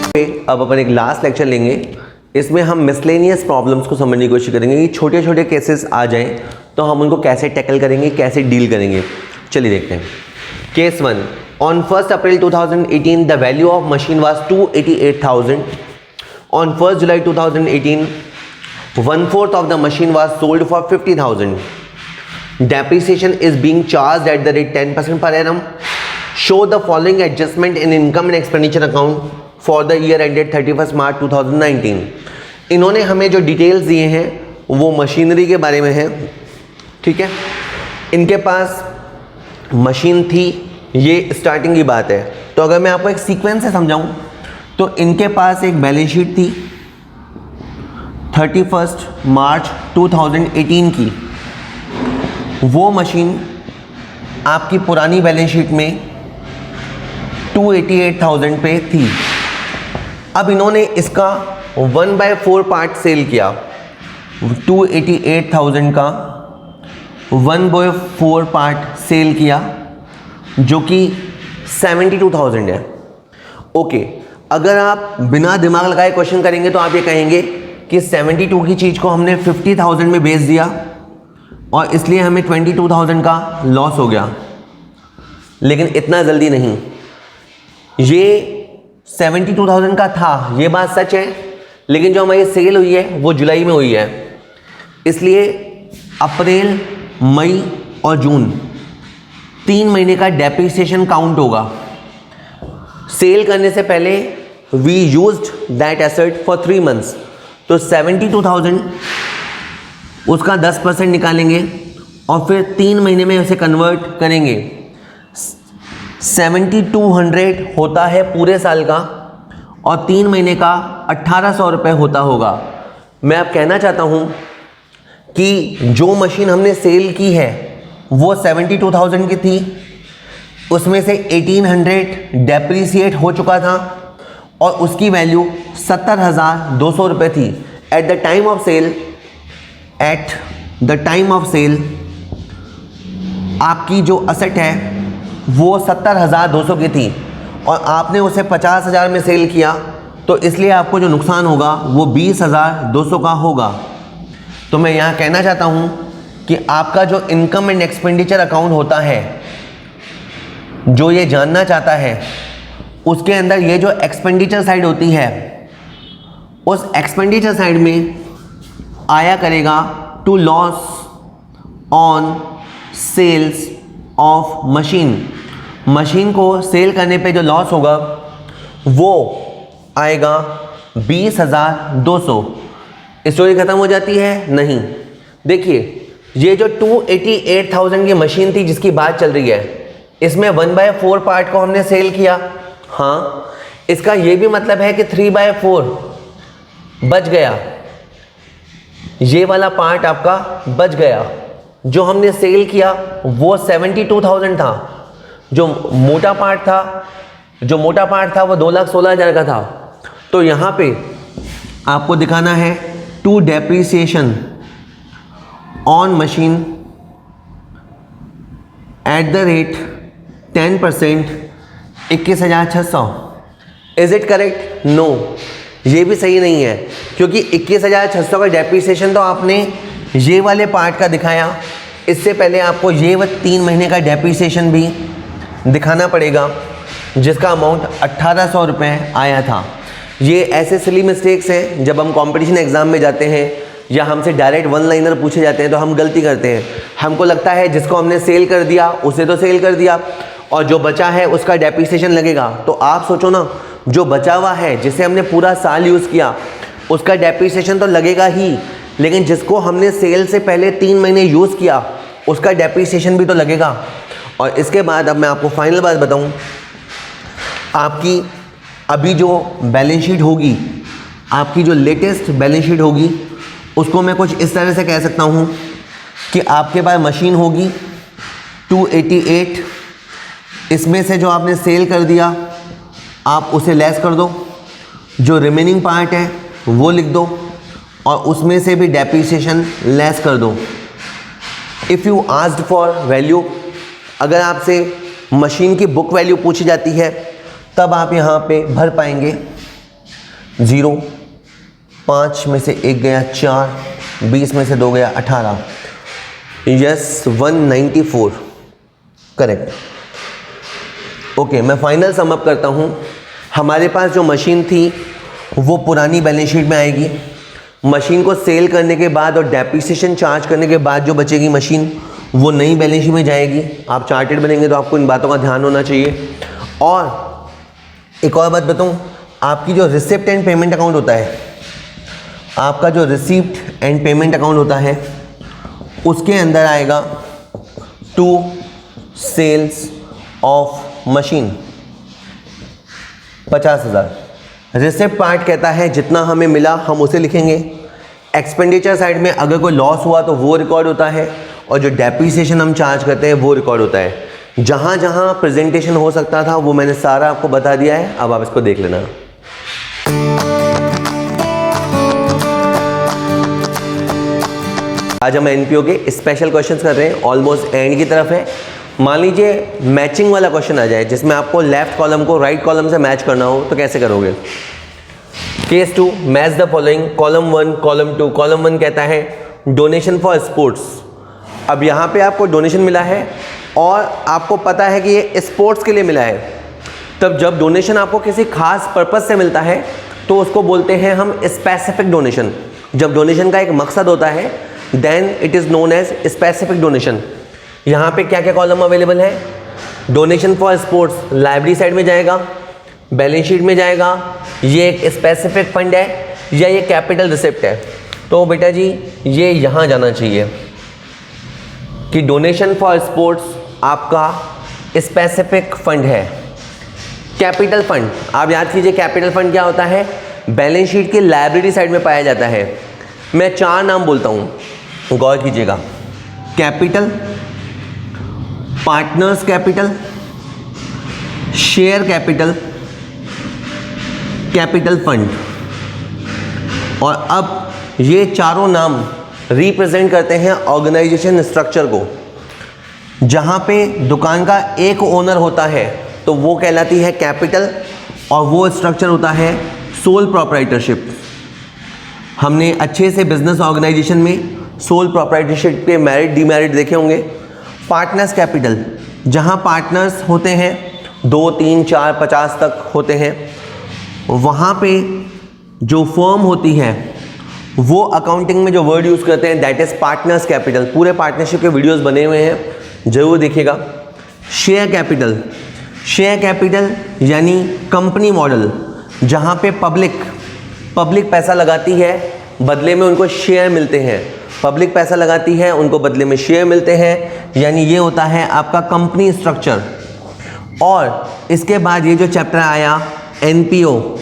अब अपन एक last lecture लेंगे, इसमें हम मिसलेनियस प्रॉब्लम्स को समझने की कोशिश करेंगे कि छोटे छोटे केसेस आ जाएं तो हम उनको कैसे टैकल करेंगे, कैसे डील करेंगे। चलिए देखते हैं। Case 1, on 1 April 2018 the value of machine was 288,000। On 1 July 2018 1/4 of the machine was sold for 50,000. Depreciation is being charged at the rate 10% per annum. Show the following adjustment in income and expenditure account for the year ended 31st March 2019. इन्होंने हमें जो details दिए हैं वो machinery के बारे में है, ठीक है। इनके पास मशीन थी, ये स्टार्टिंग की बात है। तो अगर मैं आपको एक सीक्वेंस से समझाऊं तो इनके पास एक बैलेंस शीट थी 31 मार्च 2018 की। वो मशीन आपकी पुरानी बैलेंस शीट में 288,000 पे थी। अब इन्होंने इसका 1/4 पार्ट सेल किया। 288,000 का 1/4 पार्ट सेल किया जो कि 72,000 है। ओके, अगर आप बिना दिमाग लगाए क्वेश्चन करेंगे तो आप ये कहेंगे कि 72 की चीज़ को हमने 50,000 में बेच दिया और इसलिए हमें 22,000 का लॉस हो गया। लेकिन इतना जल्दी नहीं, ये 72,000 का था, ये बात सच है, लेकिन जो हमारी सेल हुई है वो जुलाई में हुई है। इसलिए अप्रैल, मई और जून 3 महीने का डेप्रिसिएशन काउंट होगा। सेल करने से पहले we used that asset for 3 months, तो 72,000 उसका 10% निकालेंगे और फिर 3 महीने में उसे कन्वर्ट करेंगे। 7200 होता है पूरे साल का और 3 महीने का 1,800 रुपये होता होगा। मैं अब कहना चाहता हूँ कि जो मशीन हमने सेल की है वो 72,000 की थी, उसमें से 1,800 डेप्रीसिएट हो चुका था और उसकी वैल्यू 70,200 रुपये थी। At the time of sale आपकी जो असेट है वो 70,200 की थी और आपने उसे 50,000 में सेल किया, तो इसलिए आपको जो नुकसान होगा वो 20,200 का होगा। तो मैं यहाँ कहना चाहता हूँ कि आपका जो इनकम एंड एक्सपेंडिचर अकाउंट होता है, जो ये जानना चाहता है, उसके अंदर ये जो एक्सपेंडिचर साइड होती है, उस एक्सपेंडिचर साइड में आया करेगा to loss on sales of machine. Machine को सेल करने पे जो लॉस होगा वो आएगा 20,200। स्टोरी खत्म हो जाती है? नहीं। देखिए, ये जो 288,000 की मशीन थी जिसकी बात चल रही है, इसमें 1/4 पार्ट को हमने सेल किया। हाँ, इसका ये भी मतलब है कि 3/4 बच गया, ये वाला पार्ट आपका बच गया। जो हमने सेल किया वो 72,000 था। जो मोटा पार्ट था वो 2,16,000 का था। तो यहाँ पे आपको दिखाना है to depreciation on machine at the rate 10%, 21,600। Is it correct? No, ये भी सही नहीं है, क्योंकि 21,600 का डेप्रीसिएशन तो आपने ये वाले पार्ट का दिखाया। इससे पहले आपको ये 3 महीने का डेप्रीसिएशन भी दिखाना पड़ेगा जिसका अमाउंट 1,800 रुपये आया था। ये ऐसे सिली मिस्टेक्स हैं, जब हम कंपटीशन एग्ज़ाम में जाते हैं या हमसे डायरेक्ट 1 लाइनर पूछे जाते हैं तो हम गलती करते हैं। हमको लगता है जिसको हमने सेल कर दिया उसे तो सेल कर दिया और जो बचा है उसका डेप्रीसिएशन लगेगा। तो आप सोचो ना, जो बचा हुआ है जिसे हमने पूरा साल यूज़ किया उसका डेप्रीसिएशन तो लगेगा ही, लेकिन जिसको हमने सेल से पहले 3 महीने यूज़ किया उसका डेप्रीसिएशन भी तो लगेगा। और इसके बाद अब मैं आपको फाइनल बात बताऊं, आपकी अभी जो बैलेंस शीट होगी, आपकी जो लेटेस्ट बैलेंस शीट होगी, उसको मैं कुछ इस तरह से कह सकता हूं कि आपके पास मशीन होगी 288, इसमें से जो आपने सेल कर दिया आप उसे लेस कर दो, जो रिमेनिंग पार्ट है वो लिख दो और उसमें से भी डेप्रीसिएशन लेस कर दो। If you asked for value, अगर आपसे मशीन की बुक वैल्यू पूछी जाती है तब आप यहाँ पे भर पाएंगे 0, 5 में से 1 गया 4, 20 में से 2 गया 18, यस 194 करेक्ट। ओके, मैं फाइनल सम अप करता हूँ। हमारे पास जो मशीन थी वो पुरानी बैलेंस शीट में आएगी। मशीन को सेल करने के बाद और डेप्रिसिएशन चार्ज करने के बाद जो बचेगी मशीन वो नई बैलेंस शीट में जाएगी। आप चार्टेड बनेंगे तो आपको इन बातों का ध्यान होना चाहिए। और एक और बात बताऊं, आपकी जो रिसिप्ट एंड पेमेंट अकाउंट होता है, आपका जो रिसिप्ट एंड पेमेंट अकाउंट होता है उसके अंदर आएगा to sales of machine 50,000। Receipt part कहता है जितना हमें मिला हम उसे लिखेंगे। एक्सपेंडिचर साइड में अगर कोई लॉस हुआ तो वो रिकॉर्ड होता है, और जो डेप्रिसिएशन हम चार्ज करते हैं वो रिकॉर्ड होता है। जहाँ जहाँ प्रेजेंटेशन हो सकता था वो मैंने सारा आपको बता दिया है, अब आप इसको देख लेना। आज हम एनपीओ के स्पेशल क्वेश्चंस कर रहे हैं, ऑलमोस्ट एंड की तरफ है। मान लीजिए मैचिंग वाला क्वेश्चन आ जाए जिसमें आपको लेफ्ट कॉलम को राइट कॉलम से मैच करना हो, तो कैसे करोगे? Case 2, match the following, column 1 column 2। Column 1 कहता है डोनेशन फॉर स्पोर्ट्स। अब यहाँ पे आपको डोनेशन मिला है और आपको पता है कि ये स्पोर्ट्स के लिए मिला है। तब जब डोनेशन आपको किसी खास पर्पस से मिलता है तो उसको बोलते हैं हम स्पेसिफिक डोनेशन। जब डोनेशन का एक मकसद होता है then it is known as specific donation. यहाँ पे क्या क्या कॉलम अवेलेबल है? Donation for sports library side में जाएगा, बैलेंस शीट में जाएगा, ये एक स्पेसिफिक फंड है या ये कैपिटल रिसिप्ट है। तो बेटा जी ये यहाँ जाना चाहिए कि डोनेशन फॉर स्पोर्ट्स आपका स्पेसिफिक फंड है। कैपिटल फंड आप याद कीजिए, कैपिटल फंड क्या होता है? बैलेंस शीट की लाइब्रेरी साइड में पाया जाता है। मैं 4 नाम बोलता हूँ, गौर कीजिएगा। Capital, partners capital, share capital, capital fund. और अब ये चारों नाम रिप्रेजेंट करते हैं ऑर्गेनाइजेशन स्ट्रक्चर को। जहाँ पे दुकान का एक ओनर होता है तो वो कहलाती है कैपिटल, और वो स्ट्रक्चर होता है सोल प्रोप्राइटरशिप। हमने अच्छे से बिजनेस ऑर्गेनाइजेशन में सोल प्रोप्राइटरशिप के मेरिट डीमेरिट देखे होंगे। पार्टनर्स कैपिटल, जहाँ पार्टनर्स होते हैं 2, 3, 4, 50 तक होते हैं, वहाँ पे जो फर्म होती है वो अकाउंटिंग में जो वर्ड यूज़ करते हैं दैट इज़ पार्टनर्स कैपिटल। पूरे पार्टनरशिप के वीडियोस बने हुए हैं, जरूर देखिएगा। शेयर कैपिटल, शेयर कैपिटल यानी कंपनी मॉडल, जहाँ पे पब्लिक पैसा लगाती है, बदले में उनको शेयर मिलते हैं। पब्लिक पैसा लगाती है, उनको बदले में शेयर मिलते हैं, यानी ये होता है आपका कंपनी स्ट्रक्चर। और इसके बाद ये जो चैप्टर आया एनपीओ,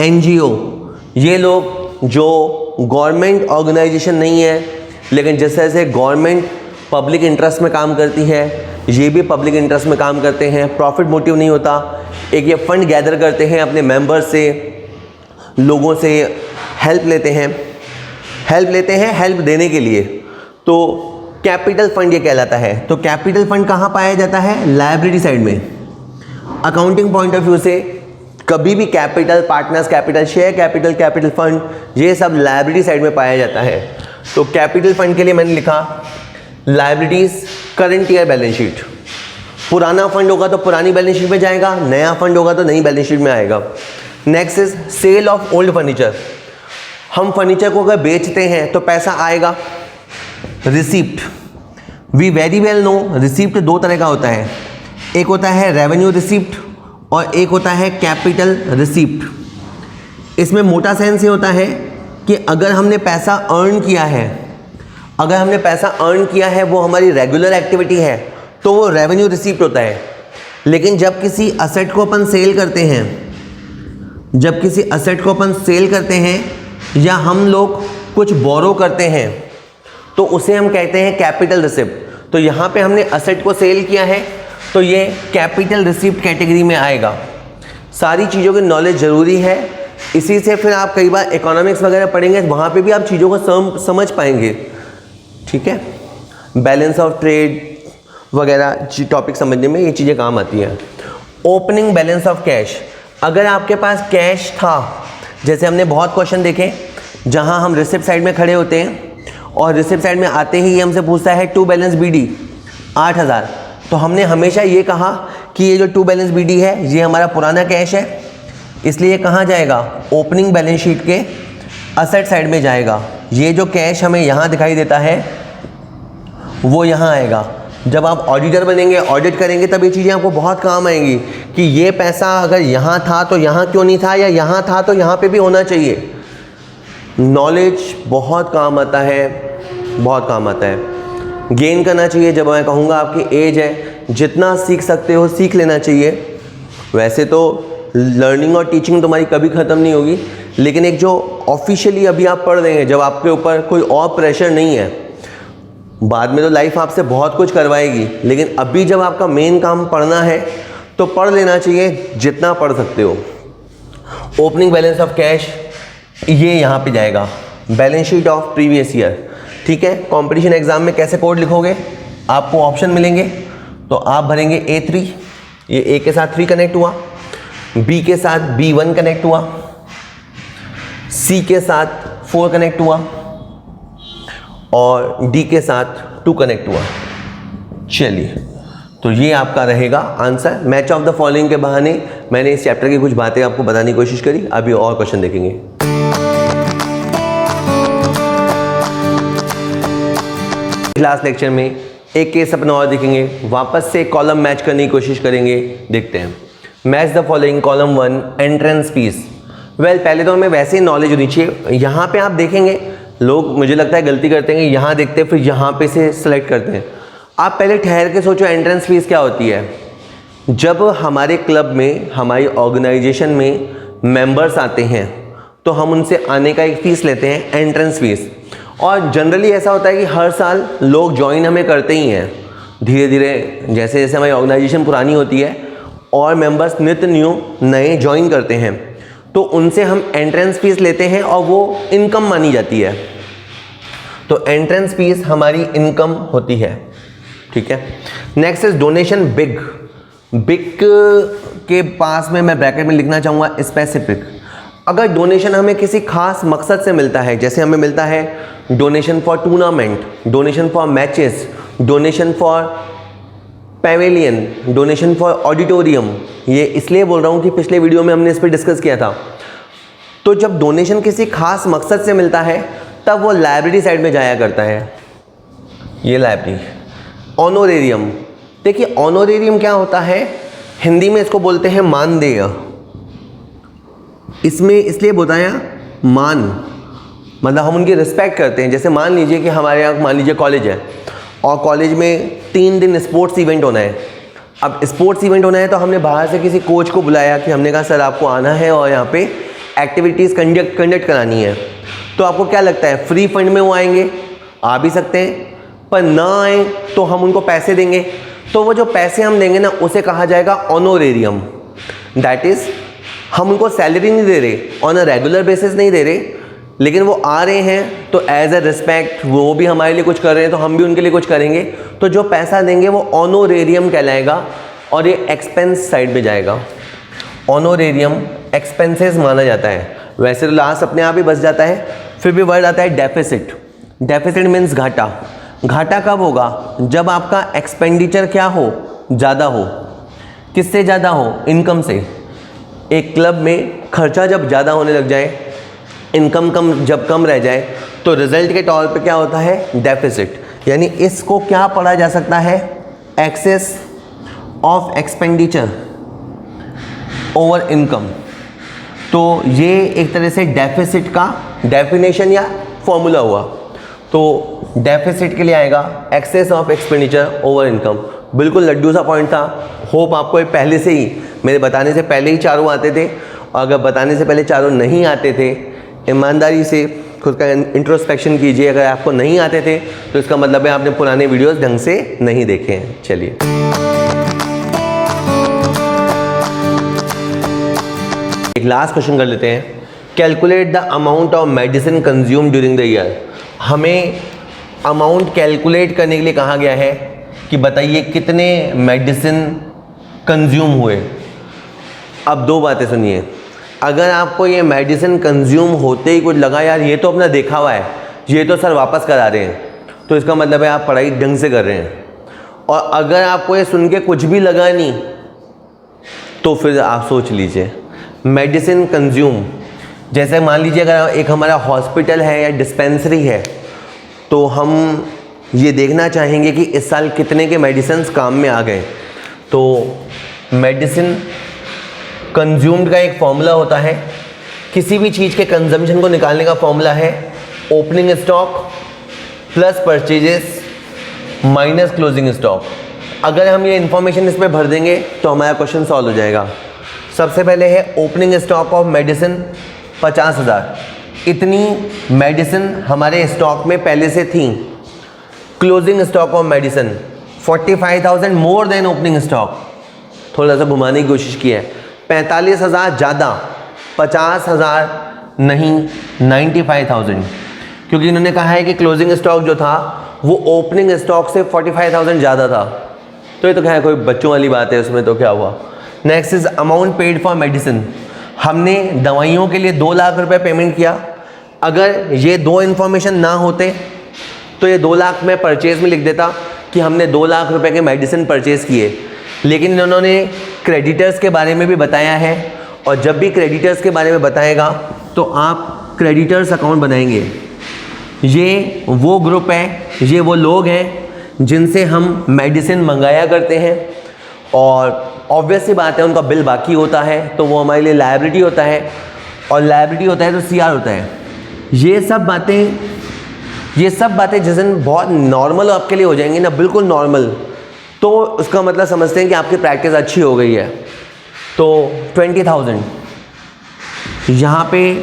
एनजीओ, ये लोग जो गवर्नमेंट ऑर्गेनाइजेशन नहीं है लेकिन जैसे जैसे गवर्नमेंट पब्लिक इंटरेस्ट में काम करती है, ये भी पब्लिक इंटरेस्ट में काम करते हैं। प्रॉफिट मोटिव नहीं होता। एक ये फंड गैदर करते हैं अपने मेंबर से, लोगों से हेल्प लेते हैं हेल्प देने के लिए, तो कैपिटल फंड ये कहलाता है। तो कैपिटल फंड कहाँ पाया जाता है? लाइब्रेरी साइड में। अकाउंटिंग पॉइंट ऑफ व्यू से कभी भी capital, partners capital, share capital, capital fund, ये सब लाइब्रेरी साइड में पाया जाता है। तो कैपिटल फंड के लिए मैंने लिखा libraries current year balance sheet. पुराना फंड होगा तो पुरानी बैलेंस शीट में जाएगा, नया फंड होगा तो नई बैलेंस शीट में आएगा। Next is sale of old furniture. हम फर्नीचर को अगर बेचते हैं तो पैसा आएगा। Receipt, we very well know receipt 2 तरह का होता है, एक होता है रेवेन्यू रिसिप्ट और एक होता है कैपिटल रिसिप्ट। इसमें मोटा सेंस ये होता है कि अगर हमने पैसा अर्न किया है, वो हमारी रेगुलर एक्टिविटी है तो वो रेवेन्यू रिसिप्ट होता है। लेकिन जब किसी असेट को अपन सेल करते हैं, या हम लोग कुछ बोरो करते हैं तो उसे हम कहते हैं कैपिटल रिसिप्ट। तो यहाँ पे हमने असेट को सेल किया है तो ये कैपिटल रिसिप्ट कैटेगरी में आएगा। सारी चीज़ों की नॉलेज ज़रूरी है, इसी से फिर आप कई बार इकोनॉमिक्स वगैरह पढ़ेंगे, वहाँ पे भी आप चीज़ों को समझ पाएंगे। ठीक है, बैलेंस ऑफ ट्रेड वगैरह टॉपिक समझने में ये चीज़ें काम आती हैं। ओपनिंग बैलेंस ऑफ कैश, अगर आपके पास कैश था जैसे हमने बहुत क्वेश्चन देखे जहां हम रिसिप्ट साइड में खड़े होते हैं और रिसिप्ट साइड में आते ही ये हमसे पूछता है टू बैलेंस BD 8000, तो हमने हमेशा ये कहा कि ये जो टू बैलेंस BD है ये हमारा पुराना कैश है, इसलिए कहाँ जाएगा, ओपनिंग बैलेंस शीट के असेट साइड में जाएगा। ये जो कैश हमें यहाँ दिखाई देता है वो यहाँ आएगा। जब आप ऑडिटर बनेंगे, ऑडिट करेंगे, तब ये चीज़ें आपको बहुत काम आएंगी कि ये पैसा अगर यहाँ था तो यहाँ क्यों नहीं था, या यहाँ था तो यहाँ पे भी होना चाहिए। नॉलेज बहुत काम आता है, बहुत काम आता है। गेन करना चाहिए। जब मैं कहूँगा आपकी एज है, जितना सीख सकते हो सीख लेना चाहिए। वैसे तो लर्निंग और टीचिंग तुम्हारी कभी ख़त्म नहीं होगी, लेकिन एक जो ऑफिशियली अभी आप पढ़ रहे हैं, जब आपके ऊपर कोई और प्रेशर नहीं है, बाद में तो लाइफ आपसे बहुत कुछ करवाएगी, लेकिन अभी जब आपका मेन काम पढ़ना है तो पढ़ लेना चाहिए जितना पढ़ सकते हो। ओपनिंग बैलेंस ऑफ कैश ये यहाँ पे जाएगा, balance sheet of previous year. ठीक है, कंपटीशन एग्जाम में कैसे कोड लिखोगे, आपको ऑप्शन मिलेंगे, तो आप भरेंगे A3, ये A के साथ 3 कनेक्ट हुआ, B के साथ B1 कनेक्ट हुआ, C के साथ 4 कनेक्ट हुआ और D के साथ 2 कनेक्ट हुआ। चलिए, तो ये आपका रहेगा answer. Match of the following के बहाने मैंने इस चैप्टर की कुछ बातें आपको बताने की कोशिश करी। अभी और क्वेश्चन देखेंगे। क्लास लेक्चर में एक केस अपना और देखेंगे, वापस से कॉलम मैच करने की कोशिश करेंगे। देखते हैं, match the following column 1 entrance fees. Well, पहले तो हमें वैसे ही नॉलेज होनी चाहिए। यहाँ पे आप देखेंगे लोग, मुझे लगता है गलती करते हैं, यहाँ देखते हैं फिर यहाँ पे से सेलेक्ट करते हैं। आप पहले ठहर के सोचो एंट्रेंस फीस क्या होती है। जब हमारे क्लब में, हमारी ऑर्गेनाइजेशन में मेंबर्स आते हैं तो हम उनसे आने का एक फ़ीस लेते हैं, एंट्रेंस फीस। और जनरली ऐसा होता है कि हर साल लोग ज्वाइन हमें करते ही हैं। धीरे धीरे जैसे जैसे हमारी ऑर्गेनाइजेशन पुरानी होती है और मेंबर्स नित्य नए ज्वाइन करते हैं, तो उनसे हम एंट्रेंस फीस लेते हैं और वो इनकम मानी जाती है। तो एंट्रेंस फीस हमारी इनकम होती है। ठीक है, next is donation big. Big के पास में मैं ब्रैकेट में लिखना चाहूँगा स्पेसिफिक। अगर डोनेशन हमें किसी खास मकसद से मिलता है, जैसे हमें मिलता है donation for tournament, donation for matches, donation for pavilion, donation for auditorium, ये इसलिए बोल रहा हूँ कि पिछले वीडियो में हमने इस पर डिस्कस किया था। तो जब डोनेशन किसी खास मकसद से मिलता है तब वो लाइब्रेरी साइड में जाया करता है। ये लाइब्रेरी। ऑनोरेरियम, देखिए ऑनोरेरियम क्या होता है, हिंदी में इसको बोलते हैं मानदेय। इसमें इसलिए बताया मान, मतलब हम उनकी रिस्पेक्ट करते हैं। जैसे मान लीजिए कि हमारे यहाँ मान लीजिए कॉलेज है और कॉलेज में 3 दिन स्पोर्ट्स इवेंट होना है। अब स्पोर्ट्स इवेंट होना है तो हमने बाहर से किसी कोच को बुलाया कि हमने कहा सर आपको आना है और यहाँ पे एक्टिविटीज़ कंडक्ट करानी है। तो आपको क्या लगता है फ्री फंड में वो आएंगे? आ भी सकते हैं, पर ना आए तो हम उनको पैसे देंगे। तो वो जो पैसे हम देंगे ना उसे कहा जाएगा ऑनोरेरियम। दैट इज़ हम उनको सैलरी नहीं दे रहे, ऑन अ रेगुलर बेसिस नहीं दे रहे, लेकिन वो आ रहे हैं तो एज अ रिस्पेक्ट वो भी हमारे लिए कुछ कर रहे हैं तो हम भी उनके लिए कुछ करेंगे। तो जो पैसा देंगे वो ऑनोरेरियम कहलाएगा और ये एक्सपेंस साइड में जाएगा। ऑनोरेरियम एक्सपेंसेस माना जाता है। वैसे तो लास्ट अपने आप ही बच जाता है, फिर भी वर्ड आता है डेफिसिट। डेफिसिट मीन्स घाटा। घाटा कब होगा? जब आपका एक्सपेंडिचर क्या हो, ज़्यादा हो। किससे ज़्यादा हो? इनकम से। एक क्लब में खर्चा जब ज़्यादा होने लग जाए, इनकम जब कम रह जाए, तो रिजल्ट के तौर पे क्या होता है? डेफिसिट। यानी इसको क्या पढ़ा जा सकता है? Excess of expenditure over income. तो ये एक तरह से डेफिसिट का डेफिनेशन या फॉर्मूला हुआ। तो डेफिसिट के लिए आएगा excess of expenditure over income. बिल्कुल लड्डू सा पॉइंट था। होप आपको ये पहले से ही, मेरे बताने से पहले ही चारों आते थे, और अगर बताने से पहले चारों नहीं आते थे, ईमानदारी से खुद का इंट्रोस्पेक्शन कीजिए। अगर आपको नहीं आते थे तो इसका मतलब है आपने पुराने वीडियोस ढंग से नहीं देखे हैं। चलिए, एक लास्ट क्वेश्चन कर लेते हैं। Calculate the amount of medicine consume during the year. हमें अमाउंट कैलकुलेट करने के लिए कहा गया है कि बताइए कितने मेडिसिन कंज्यूम हुए। अब दो बातें सुनिए। अगर आपको ये मेडिसिन कंज्यूम होते ही कुछ लगा यार ये तो अपना देखा हुआ है, ये तो सर वापस करा रहे हैं, तो इसका मतलब है आप पढ़ाई ढंग से कर रहे हैं। और अगर आपको ये सुन के कुछ भी लगा नहीं तो फिर आप सोच लीजिए मेडिसिन कंज्यूम, जैसे मान लीजिए अगर एक हमारा हॉस्पिटल है या डिस्पेंसरी है तो हम ये देखना चाहेंगे कि इस साल कितने के मेडिसिन्स काम में आ गए। तो मेडिसिन कंज्यूम्ड का एक फॉर्मूला होता है, किसी भी चीज़ के कंजम्पशन को निकालने का फॉर्मूला है opening stock plus purchases minus closing stock. अगर हम ये इन्फॉर्मेशन इसमें भर देंगे तो हमारा क्वेश्चन सॉल्व हो जाएगा। सबसे पहले है ओपनिंग स्टॉक ऑफ मेडिसिन 50,000, इतनी मेडिसिन हमारे स्टॉक में पहले से थी। Closing stock of medicine 45,000 more than opening stock, थोड़ा सा घुमाने की कोशिश की है। 45,000 ज़्यादा, 50,000 नहीं, 95,000, क्योंकि इन्होंने कहा है कि क्लोजिंग स्टॉक जो था वो ओपनिंग स्टॉक से 45,000 ज़्यादा था। तो ये तो क्या है, कोई बच्चों वाली बात है, उसमें तो क्या हुआ। Next is amount paid for medicine, हमने दवाइयों के लिए 2 लाख रुपए पेमेंट किया। अगर ये दो इन्फॉर्मेशन ना होते तो ये 2 लाख में परचेज में लिख देता कि हमने 2 लाख रुपए के मेडिसिन परचेज़ किए, लेकिन इन्होंने क्रेडिटर्स के बारे में भी बताया है। और जब भी क्रेडिटर्स के बारे में बताएगा तो आप क्रेडिटर्स अकाउंट बनाएंगे। ये वो ग्रुप है, ये वो लोग हैं जिनसे हम मेडिसिन मंगाया करते हैं और ऑब्वियस सी बात है उनका बिल बाकी होता है तो वो हमारे लिए लायबिलिटी होता है, और लायबिलिटी होता है तो सीआर होता है। ये सब बातें जिस दिन बहुत नॉर्मल आपके लिए हो जाएंगी ना, बिल्कुल नॉर्मल, तो उसका मतलब समझते हैं कि आपकी प्रैक्टिस अच्छी हो गई है। तो 20,000 यहाँ पे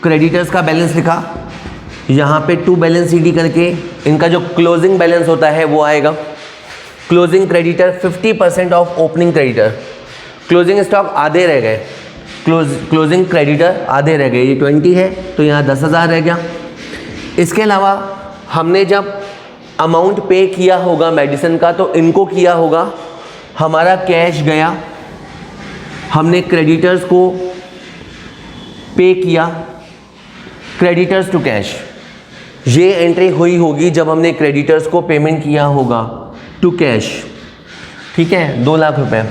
क्रेडिटर्स का बैलेंस लिखा, यहाँ पे टू बैलेंस ईडी करके इनका जो क्लोजिंग बैलेंस होता है वो आएगा। Closing creditor 50% of opening creditor, closing stock आधे रह गए, क्लोजिंग क्रेडिटर आधे रह गए, ये 20 है तो यहाँ 10,000 रह गया। इसके अलावा हमने जब अमाउंट पे किया होगा मेडिसिन का तो इनको किया होगा, हमारा कैश गया, हमने क्रेडिटर्स को पे किया, क्रेडिटर्स टू कैश, ये एंट्री हुई होगी जब हमने क्रेडिटर्स को पेमेंट किया होगा टू कैश। ठीक है, 2 लाख रुपए।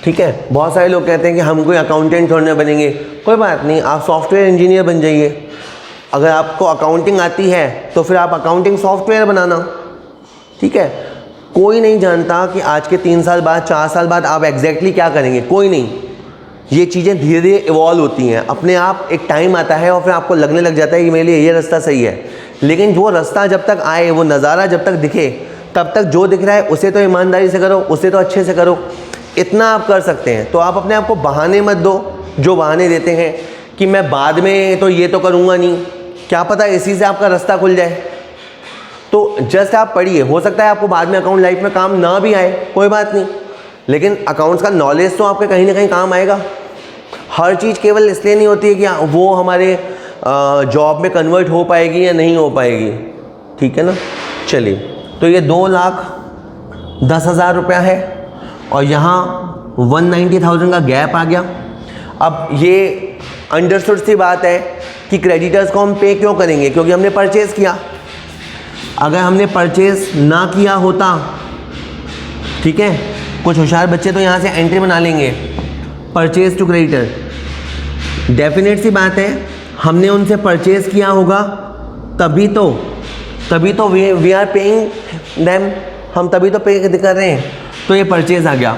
ठीक है, बहुत सारे लोग कहते हैं कि हम कोई अकाउंटेंट थोड़े ना बनेंगे, कोई बात नहीं, आप सॉफ्टवेयर इंजीनियर बन जाइए। अगर आपको अकाउंटिंग आती है तो फिर आप अकाउंटिंग सॉफ्टवेयर बनाना। ठीक है, कोई नहीं जानता कि आज के 3 साल बाद 4 साल बाद आप एग्जैक्टली क्या करेंगे, कोई नहीं। ये चीज़ें धीरे धीरे इवॉल्व होती हैं, अपने आप एक टाइम आता है और फिर आपको लगने लग जाता है कि मेरे लिए ये रास्ता सही है। लेकिन वो रास्ता जब तक आए, वो नज़ारा जब तक दिखे, तब तक जो दिख रहा है उसे तो ईमानदारी से करो, उसे तो अच्छे से करो, इतना आप कर सकते हैं। तो आप अपने आप को बहाने मत दो, जो बहाने देते हैं कि मैं बाद में तो ये तो करूँगा नहीं, क्या पता इसी से आपका रास्ता खुल जाए। तो जस्ट आप पढ़िए, हो सकता है आपको बाद में अकाउंट लाइफ में काम ना भी आए, कोई बात नहीं, लेकिन अकाउंट्स का नॉलेज तो आपके कहीं ना कहीं काम आएगा। हर चीज़ केवल इसलिए नहीं होती है कि वो हमारे जॉब में कन्वर्ट हो पाएगी या नहीं हो पाएगी। ठीक है ना, चलिए, तो ये 2,10,000 रुपया है और यहाँ 190,000 का गैप आ गया। अब ये अंडरस्टूड सी बात है कि क्रेडिटर्स को हम पे क्यों करेंगे, क्योंकि हमने परचेज़ किया। अगर हमने परचेज़ ना किया होता, ठीक है, कुछ होशियार बच्चे तो यहाँ से एंट्री बना लेंगे, परचेज टू क्रेडिटर, डेफिनेट सी बात है हमने उनसे परचेज़ किया होगा तभी तो वी आर पेइंग देम, हम तभी तो पे कर रहे हैं, तो ये परचेज़ आ गया।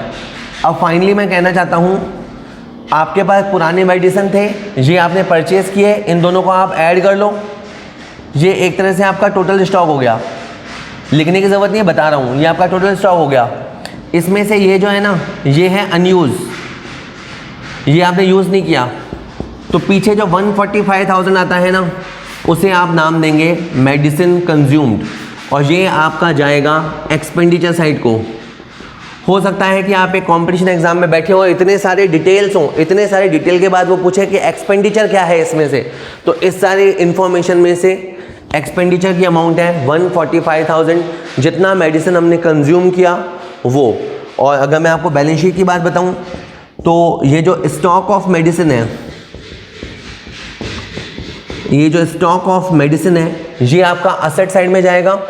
अब फाइनली मैं कहना चाहता हूँ, आपके पास पुराने मेडिसिन थे, ये आपने परचेज़ किए, इन दोनों को आप ऐड कर लो, ये एक तरह से आपका टोटल स्टॉक हो गया। लिखने की ज़रूरत नहीं है, बता रहा हूँ, ये आपका टोटल स्टॉक हो गया। इसमें से ये जो है ना, ये है अनयूज़, ये आपने यूज़ नहीं किया, तो पीछे जो 145,000 आता है ना, उसे आप नाम देंगे मेडिसिन कंज्यूम्ड, और ये आपका जाएगा एक्सपेंडिचर साइड को। हो सकता है कि आप एक कंपटीशन एग्जाम में बैठे हो, इतने सारे डिटेल्स हों, इतने सारे डिटेल के बाद वो पूछे कि एक्सपेंडिचर क्या है इसमें से, तो इस सारे इन्फॉर्मेशन में से एक्सपेंडिचर की अमाउंट है 145,000, जितना मेडिसिन हमने कंज्यूम किया वो। और अगर मैं आपको बैलेंस शीट की बात बताऊं तो ये जो स्टॉक ऑफ मेडिसिन है, ये जो स्टॉक ऑफ मेडिसिन है, ये आपका असेट साइड में जाएगा।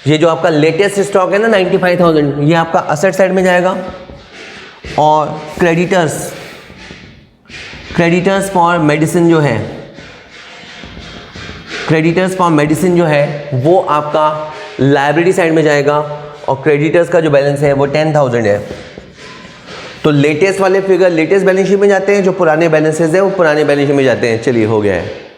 ये जो आपका लेटेस्ट स्टॉक है ना 95,000, ये आपका असेट साइड में जाएगा। और क्रेडिटर्स फॉर मेडिसिन जो है, क्रेडिटर्स फॉर मेडिसिन जो है वो आपका लायबिलिटी साइड में जाएगा। और क्रेडिटर्स का जो बैलेंस है वो 10,000 है। तो लेटेस्ट वाले फिगर लेटेस्ट बैलेंस शीट में जाते हैं, जो पुराने बैलेंसेज है वो पुराने बैलेंस शीट में जाते हैं। चलिए, हो गया है।